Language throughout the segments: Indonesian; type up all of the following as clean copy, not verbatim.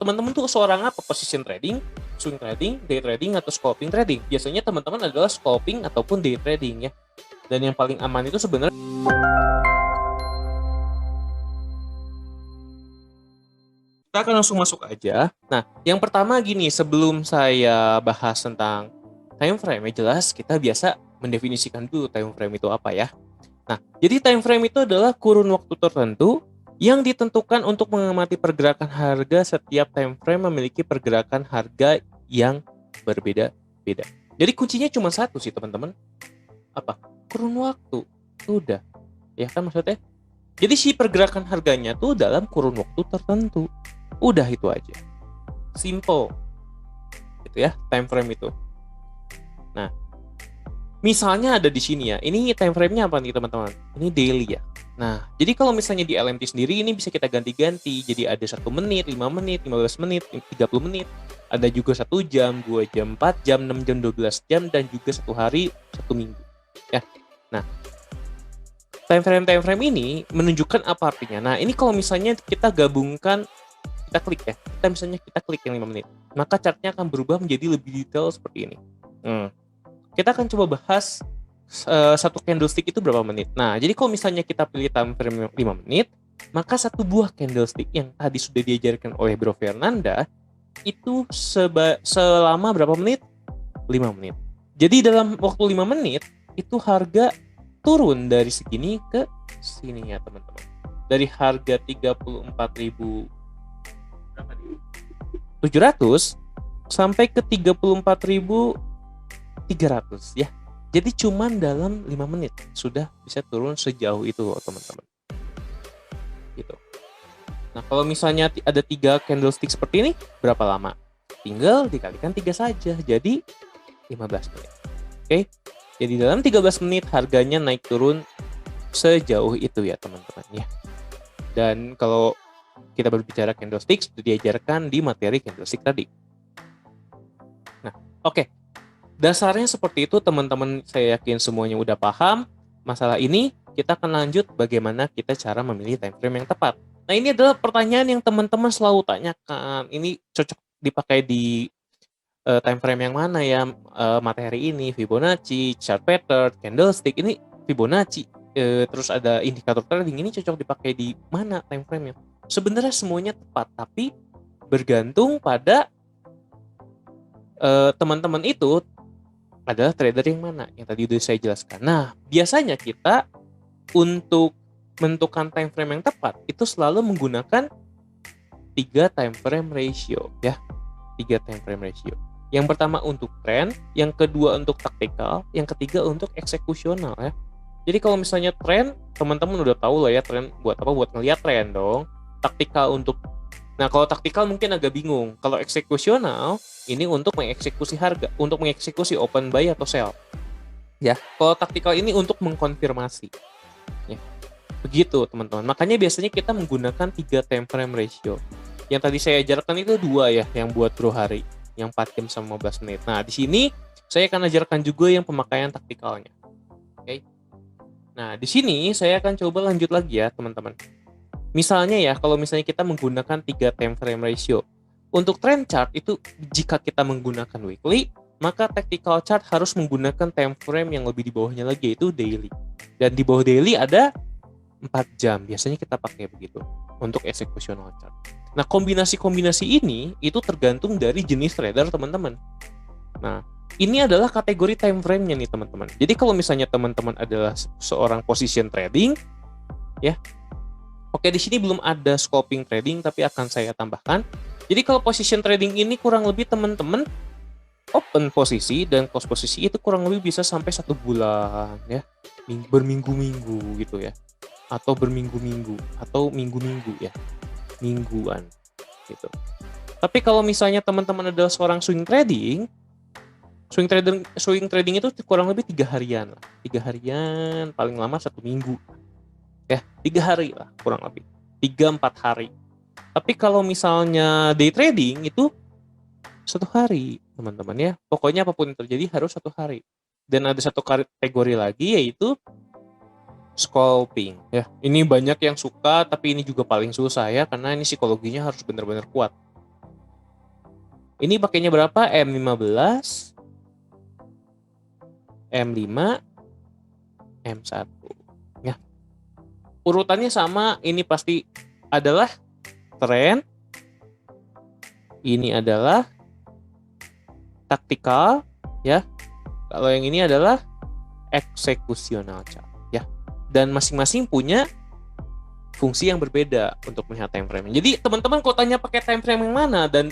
teman-teman tuh seorang apa? Position trading, swing trading, day trading, atau scalping trading? Biasanya teman-teman adalah scalping ataupun day trading ya. Dan yang paling aman itu sebenarnya kita akan langsung masuk aja. Nah, yang pertama gini, sebelum saya bahas tentang time frame, ya jelas kita biasa mendefinisikan dulu time frame itu apa ya. Nah, jadi time frame itu adalah kurun waktu tertentu yang ditentukan untuk mengamati pergerakan harga. Setiap time frame memiliki pergerakan harga yang berbeda-beda. Jadi kuncinya cuma satu sih teman-teman. Apa? Kurun waktu. Udah. Ya kan maksudnya? Jadi si pergerakan harganya tuh dalam kurun waktu tertentu. Udah itu aja. Simple. Gitu ya, time frame itu. Nah, misalnya ada di sini ya. Ini time frame-nya apa nih teman-teman? Ini daily ya. Nah, jadi kalau misalnya di LMT sendiri ini bisa kita ganti-ganti. Jadi ada 1 menit, 5 menit, 15 menit, 30 menit. Ada juga 1 jam, 2 jam, 4 jam, 6 jam, 12 jam, dan juga 1 hari, 1 minggu. Ya. Nah, time frame ini menunjukkan apa artinya? Nah, ini kalau misalnya kita gabungkan, kita klik ya. Kita klik yang 5 menit. Maka chartnya akan berubah menjadi lebih detail seperti ini. Kita akan coba bahas satu candlestick itu berapa menit. Nah, jadi kalau misalnya kita pilih time frame 5 menit, maka satu buah candlestick yang tadi sudah diajarkan oleh Bro Fernanda itu selama berapa menit? 5 menit. Jadi dalam waktu 5 menit itu harga turun dari segini ke sini ya teman-teman. Dari harga 34.700 sampai ke 34.300 ya. Jadi cuman dalam 5 menit sudah bisa turun sejauh itu loh teman-teman. Gitu. Nah, kalau misalnya ada 3 candlestick seperti ini, berapa lama? Tinggal dikalikan 3 saja. Jadi 15 menit. Oke. Jadi dalam 13 menit harganya naik turun sejauh itu ya teman-teman ya. Dan kalau kita berbicara candlestick sudah diajarkan di materi candlestick tadi. Nah, oke. Dasarnya seperti itu teman-teman, saya yakin semuanya udah paham masalah ini. Kita akan lanjut bagaimana kita cara memilih time frame yang tepat. Nah, ini adalah pertanyaan yang teman-teman selalu tanyakan. Ini cocok dipakai di time frame yang mana ya? Materi ini Fibonacci, chart pattern, candlestick, ini Fibonacci. Terus ada indikator trading, ini cocok dipakai di mana time frame-nya? Sebenarnya semuanya tepat, tapi bergantung pada teman-teman itu adalah trader yang mana, yang tadi udah saya jelaskan. Nah, biasanya kita untuk menentukan time frame yang tepat itu selalu menggunakan 3 time frame ratio ya. 3 time frame ratio. Yang pertama untuk trend, yang kedua untuk taktikal, yang ketiga untuk eksekusional ya. Jadi kalau misalnya trend, teman-teman udah tahu lah ya trend buat apa? Buat ngelihat trend dong. Taktikal untuk Nah, kalau taktikal mungkin agak bingung. Kalau eksekusional, ini untuk mengeksekusi harga, untuk mengeksekusi open buy atau sell. Ya, kalau taktikal ini untuk mengkonfirmasi. Ya, begitu teman-teman. Makanya biasanya kita menggunakan 3 time frame ratio. Yang tadi saya ajarkan itu 2 ya, yang buat pro hari, yang 4 jam sama 15 menit. Nah, di sini saya akan ajarkan juga yang pemakaian taktikalnya. Oke. Nah, di sini saya akan coba lanjut lagi ya, teman-teman. Misalnya ya, kalau misalnya kita menggunakan 3 time frame ratio. Untuk trend chart itu jika kita menggunakan weekly, maka tactical chart harus menggunakan time frame yang lebih di bawahnya lagi, yaitu daily. Dan di bawah daily ada 4 jam. Biasanya kita pakai begitu untuk executional chart. Nah, kombinasi-kombinasi ini itu tergantung dari jenis trader teman-teman. Nah, ini adalah kategori time frame-nya nih teman-teman. Jadi kalau misalnya teman-teman adalah seorang position trading, ya, oke, di sini belum ada scalping trading, tapi akan saya tambahkan. Jadi kalau position trading ini kurang lebih teman-teman open posisi dan close posisi itu kurang lebih bisa sampai 1 bulan ya, berminggu-minggu gitu ya, atau berminggu-minggu atau minggu-minggu ya, mingguan gitu. Tapi kalau misalnya teman-teman adalah seorang swing trading itu kurang lebih 3 harian lah, 3 harian paling lama 1 minggu. Ya, 3 hari lah kurang lebih, 3-4 hari. Tapi kalau misalnya day trading itu 1 hari teman-teman ya. Pokoknya apapun yang terjadi harus 1 hari. Dan ada satu kategori lagi yaitu scalping ya. Ini banyak yang suka, tapi ini juga paling susah ya, karena ini psikologinya harus benar-benar kuat. Ini pakainya berapa? M15, M5, M1. Ya. Urutannya sama, ini pasti adalah tren, ini adalah taktikal, ya. Kalau yang ini adalah executional chart, ya. Dan masing-masing punya fungsi yang berbeda untuk melihat time frame. Jadi teman-teman kalau tanya pakai time frame yang mana dan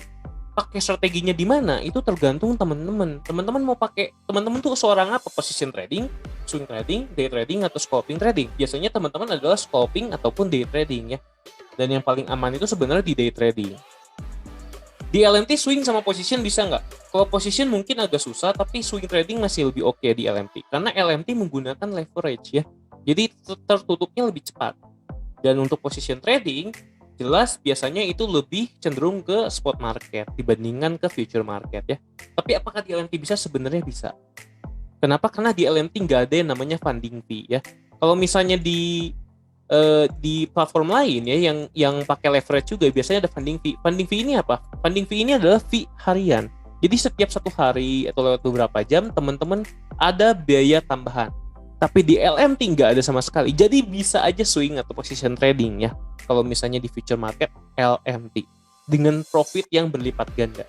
pakai strateginya di mana, itu tergantung teman-teman. Teman-teman mau pakai, teman-teman tuh seorang apa? Position trading, swing trading, day trading, atau scalping trading. Biasanya teman-teman adalah scalping ataupun day trading, ya. Dan yang paling aman itu sebenarnya di day trading. Di LMT swing sama position bisa nggak? Kalau position mungkin agak susah, tapi swing trading masih lebih oke di LMT. Karena LMT menggunakan leverage, ya. Jadi tertutupnya lebih cepat. Dan untuk position trading, jelas biasanya itu lebih cenderung ke spot market dibandingkan ke future market, ya. Tapi apakah di LMT bisa? Sebenarnya bisa. Kenapa? Karena di LMT nggak ada yang namanya funding fee, ya. Kalau misalnya di platform lain, ya, yang pakai leverage juga biasanya ada funding fee. Funding fee ini apa? Funding fee ini adalah fee harian. Jadi setiap 1 hari atau lewat beberapa jam, teman-teman ada biaya tambahan. Tapi di LMT nggak ada sama sekali. Jadi bisa aja swing atau position trading, ya. Kalau misalnya di future market LMT dengan profit yang berlipat ganda.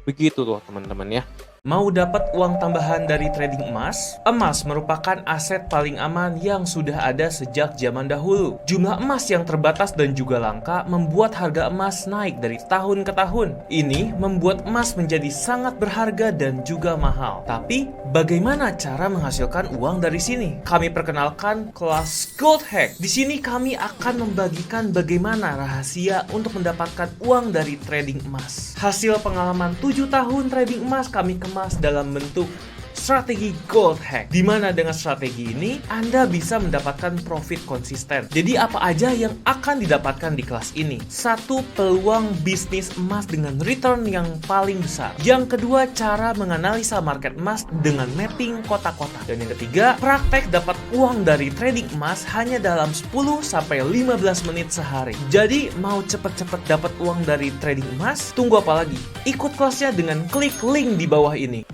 Begitu loh teman-teman, ya. Mau dapat uang tambahan dari trading emas? Emas merupakan aset paling aman yang sudah ada sejak zaman dahulu. Jumlah emas yang terbatas dan juga langka membuat harga emas naik dari tahun ke tahun. Ini membuat emas menjadi sangat berharga dan juga mahal. Tapi, bagaimana cara menghasilkan uang dari sini? Kami perkenalkan kelas Gold Hack. Di sini kami akan membagikan bagaimana rahasia untuk mendapatkan uang dari trading emas. Hasil pengalaman 7 tahun trading emas kami kemas dalam bentuk strategi Gold Hack, di mana dengan strategi ini Anda bisa mendapatkan profit konsisten. Jadi apa aja yang akan didapatkan di kelas ini? 1. Peluang bisnis emas dengan return yang paling besar. Yang kedua, cara menganalisa market emas dengan mapping kotak-kotak. Dan yang ketiga, praktek dapat uang dari trading emas hanya dalam 10-15 menit sehari. Jadi mau cepet-cepet dapat uang dari trading emas? Tunggu apa lagi? Ikut kelasnya dengan klik link di bawah ini.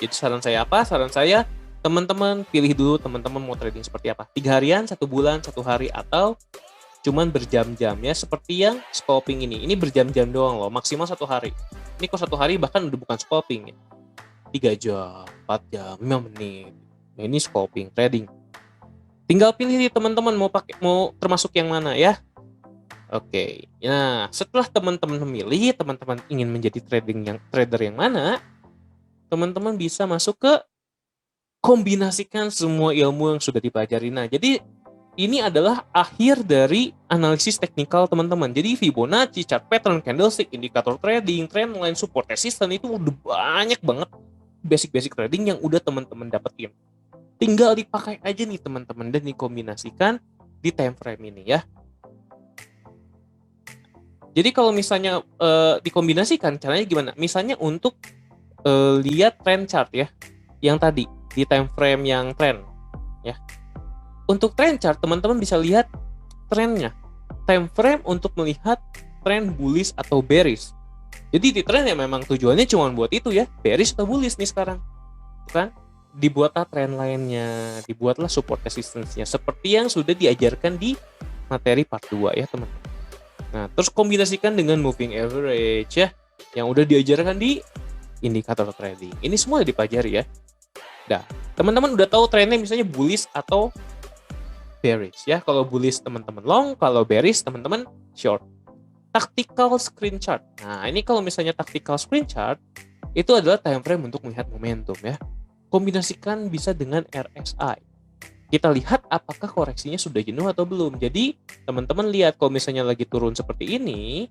Jadi saran saya apa? Saran saya, teman-teman pilih dulu teman-teman mau trading seperti apa. 3 harian, 1 bulan, 1 hari, atau cuman berjam-jam, ya. Seperti yang scalping ini. Ini berjam-jam doang loh, maksimal 1 hari. Ini kok 1 hari bahkan udah bukan scalping, ya. 3 jam, 4 jam, 5 menit. Nah, ini scalping trading. Tinggal pilih nih teman-teman mau termasuk yang mana, ya. Oke. Nah, setelah teman-teman memilih, teman-teman ingin menjadi trader yang mana, teman-teman bisa masuk ke kombinasikan semua ilmu yang sudah dipelajari. Nah, jadi ini adalah akhir dari analisis teknikal teman-teman. Jadi Fibonacci, chart pattern, candlestick, indikator trading, trend line, support, resistance, itu udah banyak banget basic-basic trading yang udah teman-teman dapetin. Tinggal dipakai aja nih teman-teman dan dikombinasikan di time frame ini, ya. Jadi kalau misalnya dikombinasikan, caranya gimana? Misalnya untuk lihat trend chart, ya, yang tadi di time frame yang trend, ya. Untuk trend chart teman-teman bisa lihat trennya. Time frame untuk melihat trend bullish atau bearish. Jadi di trend ya memang tujuannya cuma buat itu, ya, bearish atau bullish nih sekarang, kan? Dibuatlah trend line-nya, dibuatlah support resistance-nya seperti yang sudah diajarkan di materi part 2, ya teman-teman. Nah, terus kombinasikan dengan moving average, ya, yang udah diajarkan di indikator trading. Ini semua dipelajari, ya. Nah, teman-teman udah tahu trennya misalnya bullish atau bearish, ya. Kalau bullish teman-teman long, kalau bearish teman-teman short. Tactical screen chart. Nah, ini kalau misalnya tactical screen chart itu adalah time frame untuk melihat momentum, ya. Kombinasikan bisa dengan RSI. Kita lihat apakah koreksinya sudah jenuh atau belum. Jadi, teman-teman lihat kalau misalnya lagi turun seperti ini,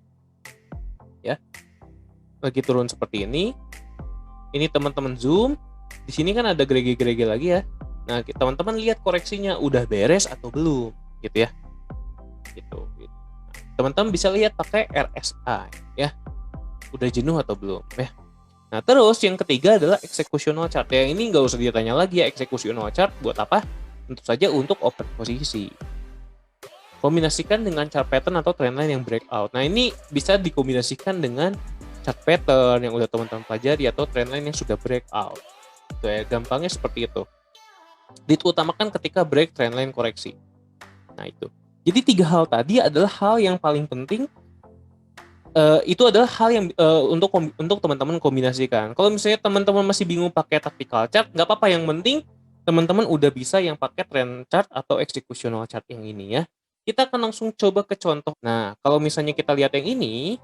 ya. Lagi turun seperti ini teman-teman zoom, di sini kan ada gerege-gerege lagi, ya. Nah, teman-teman lihat koreksinya udah beres atau belum, gitu, ya. Gitu. Teman-teman bisa lihat pakai RSI, ya. Udah jenuh atau belum, ya. Nah, terus yang ketiga adalah executional chart. Yang ini nggak usah ditanya lagi, ya, executional chart buat apa? Tentu saja untuk open posisi. Kombinasikan dengan chart pattern atau trendline yang breakout. Nah, ini bisa dikombinasikan dengan chart pattern yang udah teman-teman pelajari atau trendline yang sudah breakout. Itu ya, gampangnya seperti itu. Diutamakan ketika break trendline koreksi. Nah itu. Jadi 3 hal tadi adalah hal yang paling penting. Itu adalah hal yang untuk teman-teman kombinasikan. Kalau misalnya teman-teman masih bingung pakai tactical chart, nggak apa-apa. Yang penting teman-teman udah bisa yang pakai trend chart atau executional chart yang ini ya. Kita akan langsung coba ke contoh. Nah, kalau misalnya kita lihat yang ini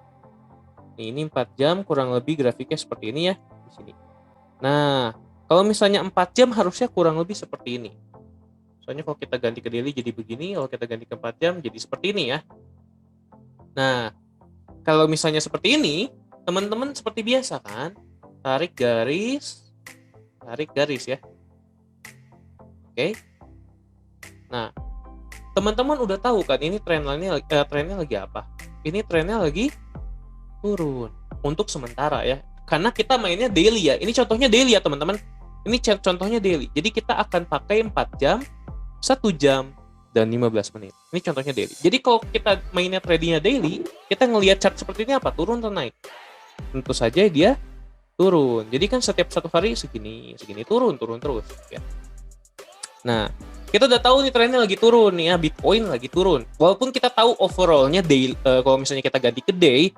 4 jam kurang lebih grafiknya seperti ini ya di sini. Nah, kalau misalnya 4 jam harusnya kurang lebih seperti ini. Soalnya kalau kita ganti ke daily jadi begini, kalau kita ganti ke 4 jam jadi seperti ini ya. Nah, kalau misalnya seperti ini, teman-teman seperti biasa kan, tarik garis ya. Oke. Nah, teman-teman udah tahu kan ini trennya lagi apa? Ini trennya lagi turun untuk sementara ya. Karena kita mainnya daily ya. Ini contohnya daily ya, teman-teman. Ini contohnya daily. Jadi kita akan pakai 4 jam, 1 jam, dan 15 menit. Ini contohnya daily. Jadi kalau kita mainnya tradingnya daily, kita ngelihat chart seperti ini apa? Turun atau naik? Tentu saja dia turun. Jadi kan setiap satu hari segini turun terus ya. Nah, kita udah tahu nih trennya lagi turun nih ya, Bitcoin lagi turun. Walaupun kita tahu overallnya daily, kalau misalnya kita ganti ke day,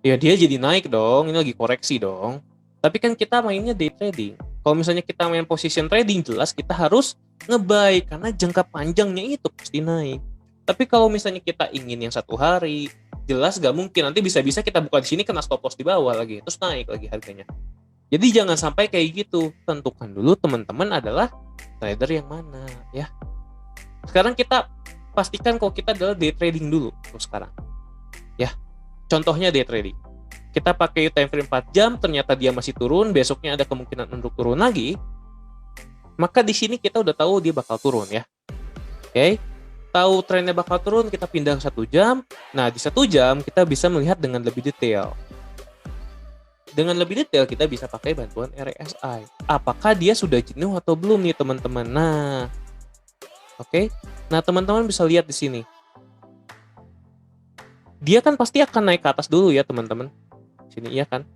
ya dia jadi naik dong, ini lagi koreksi dong. Tapi kan kita mainnya day trading. Kalau misalnya kita main position trading, jelas kita harus nge-buy karena jangka panjangnya itu pasti naik. Tapi kalau misalnya kita ingin yang 1 hari, jelas gak mungkin. Nanti bisa-bisa kita buka di sini kena stop loss di bawah lagi, terus naik lagi harganya. Jadi jangan sampai kayak gitu. Tentukan dulu teman-teman adalah trader yang mana ya. Sekarang kita pastikan kalau kita adalah day trading dulu sekarang. Ya. Contohnya day trading. Kita pakai time frame 4 jam, ternyata dia masih turun, besoknya ada kemungkinan untuk turun lagi. Maka di sini kita udah tahu dia bakal turun ya. Oke. Tahu trennya bakal turun, kita pindah ke 1 jam. Nah, di 1 jam kita bisa melihat dengan lebih detail. Dengan lebih detail kita bisa pakai bantuan RSI. Apakah dia sudah jenuh atau belum nih teman-teman? Nah, oke. Nah, teman-teman bisa lihat di sini. Dia kan pasti akan naik ke atas dulu ya, teman-teman. Sini iya kan?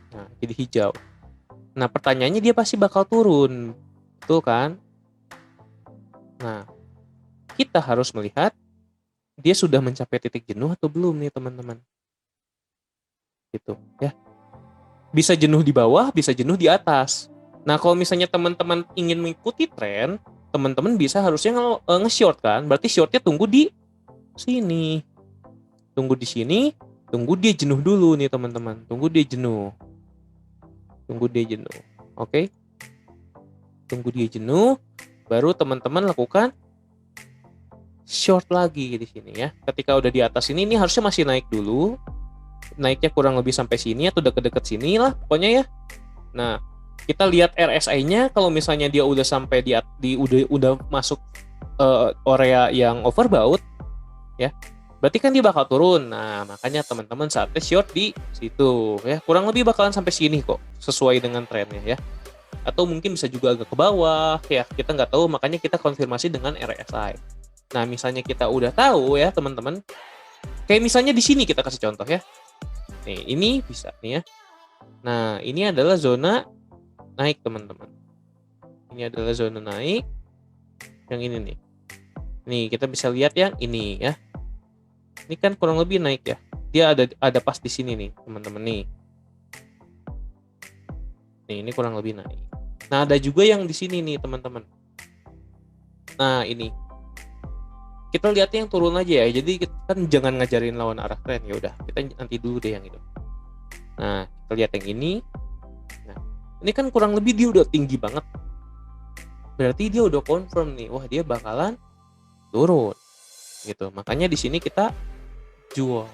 Nah, jadi hijau. Nah, pertanyaannya dia pasti bakal turun. Betul kan? Nah, kita harus melihat dia sudah mencapai titik jenuh atau belum nih, teman-teman. Gitu ya. Bisa jenuh di bawah, bisa jenuh di atas. Nah, kalau misalnya teman-teman ingin mengikuti tren, teman-teman bisa harusnya nge-short kan? Berarti shortnya tunggu di sini. Tunggu di sini, tunggu dia jenuh dulu nih, teman-teman. Tunggu dia jenuh. Oke? Tunggu dia jenuh, baru teman-teman lakukan short lagi di sini ya. Ketika udah di atas ini harusnya masih naik dulu. Naiknya kurang lebih sampai sini atau deket-deket sini lah pokoknya ya. Nah, kita lihat RSI-nya kalau misalnya dia udah sampai udah masuk area yang overbought ya. Berarti kan dia bakal turun. Nah, makanya teman-teman saatnya short di situ ya. Kurang lebih bakalan sampai sini kok, sesuai dengan trennya ya. Atau mungkin bisa juga agak ke bawah ya. Kita nggak tahu, makanya kita konfirmasi dengan RSI. Nah, misalnya kita udah tahu ya, teman-teman. Kayak misalnya di sini kita kasih contoh ya. Nih, ini bisa nih ya. Nah, ini adalah zona naik, teman-teman. Ini adalah zona naik. Yang ini nih. Nih, kita bisa lihat yang ini ya. Ini kan kurang lebih naik ya. Dia ada pas di sini nih, teman-teman nih. Nih, ini kurang lebih naik. Nah, ada juga yang di sini nih, teman-teman. Nah, ini. Kita lihatnya yang turun aja ya. Jadi kita kan jangan ngajarin lawan arah tren, ya udah. Kita nanti dulu deh yang itu. Nah, kita lihat yang ini. Nah, ini kan kurang lebih dia udah tinggi banget. Berarti dia udah confirm nih, wah dia bakalan turun. Gitu. Makanya di sini kita jual.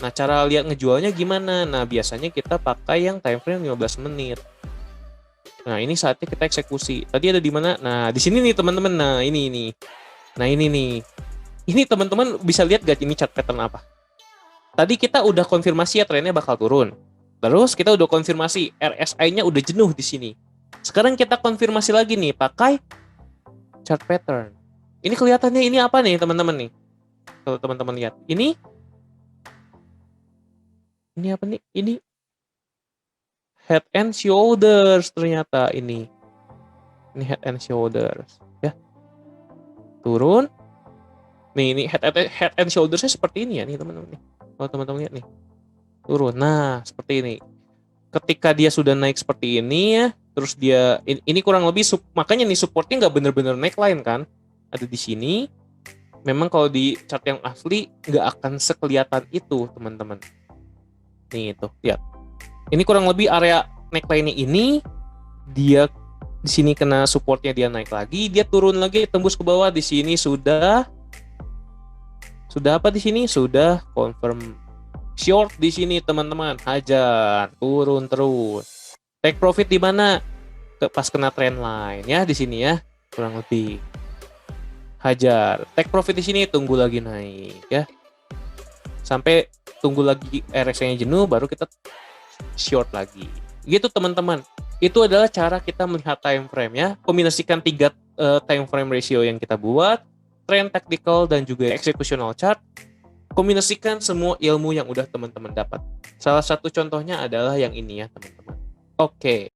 Nah, cara lihat ngejualnya gimana? Nah, biasanya kita pakai yang time frame 15 menit. Nah, ini saatnya kita eksekusi. Tadi ada di mana? Nah, di sini nih, teman-teman. Nah, ini. Nah, ini nih. Ini teman-teman bisa lihat gak ini chart pattern apa? Tadi kita udah konfirmasi ya trennya bakal turun. Terus kita udah konfirmasi RSI-nya udah jenuh di sini. Sekarang kita konfirmasi lagi nih pakai chart pattern. Ini kelihatannya ini apa nih, teman-teman nih? Kalau teman-teman lihat. Ini Ini apa nih? Ini head and shoulders ternyata ini. Ini head and shoulders ya. Turun. Nih, ini head and shoulders-nya seperti ini ya nih teman-teman nih. Kalau teman-teman lihat nih. Turun. Nah, seperti ini. Ketika dia sudah naik seperti ini ya, terus dia ini kurang lebih makanya nih supportnya nggak bener-bener neckline kan. Ada di sini. Memang kalau di chart yang asli nggak akan sekelihatan itu, teman-teman. Nih itu, lihat. Ini kurang lebih area neckline ini, dia di sini kena supportnya, dia naik lagi, dia turun lagi tembus ke bawah. Di sini sudah apa di sini? Sudah confirm short di sini, teman-teman. Hajar, turun terus. Take profit di mana? Pas kena trend line ya di sini ya, kurang lebih. Hajar, take profit di sini, tunggu lagi naik ya. Sampai tunggu lagi RSI-nya jenuh, baru kita short lagi. Gitu teman-teman. Itu adalah cara kita melihat time frame ya. Kombinasikan 3 time frame ratio yang kita buat, trend tactical dan juga executional chart. Kombinasikan semua ilmu yang udah teman-teman dapat. Salah satu contohnya adalah yang ini ya, teman-teman. Oke.